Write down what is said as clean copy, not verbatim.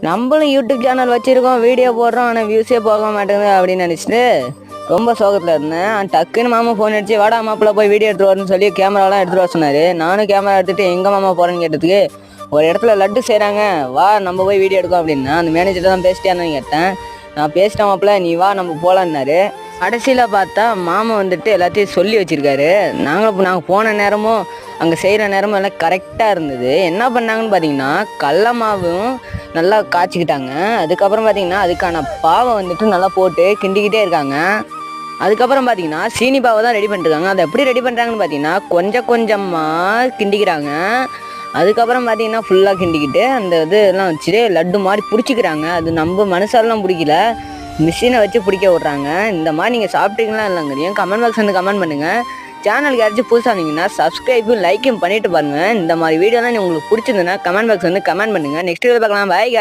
நம்மளும் YouTube channel வச்சுருக்கோம், video போடுறோம், ஆனால் வியூஸே போக மாட்டேங்குது அப்படின்னு நினச்சிட்டு ரொம்ப சோகத்தில் இருந்தேன். டக்குன்னு மாமா ஃபோன் அடிச்சு வாடா மாப்பிள்ள போய் வீடியோ எடுத்துகிட்டு வரணும்னு சொல்லி கேமராலாம் எடுத்துகிட்டு வர சொன்னார். நானும் கேமரா எடுத்துகிட்டு எங்கே மாமா போகிறேன்னு கேட்டதுக்கு ஒரு இடத்துல லட்டு செய்கிறாங்க, வா நம்ம போய் வீடியோ எடுக்கோம் அப்படின்னா. அந்த மேனேஜர் தான் பேசிட்டேன்னு கேட்டேன். நான் பேசிட்டேன் மாப்பிள்ள, நீ வா நம்ம போகலான்னாரு. கடைசியில் பார்த்தா மாமா வந்துட்டு எல்லாத்தையும் சொல்லி வச்சுருக்காரு. நாங்கள் போன நேரமும் அங்கே செய்கிற நேரமும் எல்லாம் கரெக்டாக இருந்தது. என்ன பண்ணாங்கன்னு பார்த்தீங்கன்னா, கடல மாவும் நல்லா காய்ச்சிக்கிட்டாங்க. அதுக்கப்புறம் பார்த்தீங்கன்னா அதுக்கான பாவை வந்துட்டு நல்லா போட்டு கிண்டிக்கிட்டே இருக்காங்க. அதுக்கப்புறம் பார்த்தீங்கன்னா சீனி பாவை தான் ரெடி பண்ணிருக்காங்க. அதை எப்படி ரெடி பண்ணுறாங்கன்னு பார்த்தீங்கன்னா கொஞ்சம் கொஞ்சமாக கிண்டிக்கிறாங்க. அதுக்கப்புறம் பார்த்தீங்கன்னா ஃபுல்லாக கிண்டிக்கிட்டு அந்த இதெல்லாம் வச்சுட்டு லட்டு மாதிரி பிடிச்சிக்கிறாங்க. அது நம்ம மனுஷாலாம் பிடிக்கல, மிஷினை வச்சு பிடிக்க விட்றாங்க. இந்த மாதிரி நீங்கள் சாப்பிட்டீங்களா இல்லைங்கிறீங்க கமெண்ட் பாக்ஸ் வந்து கமெண்ட் பண்ணுங்கள். சேனலுக்கு யாராச்சும் புதுசாக இருந்தீங்கன்னா சப்ஸ்கிரைபும் லைக்கும் பண்ணிட்டு பாருங்கள். இந்த மாதிரி வீடியோலாம் உங்களுக்கு பிடிச்சிருந்ததுன்னா கமெண்ட் பாக்ஸ் வந்து கமெண்ட் பண்ணுங்கள். நெக்ஸ்ட் வீடியோ பார்க்கலாம். பாய்.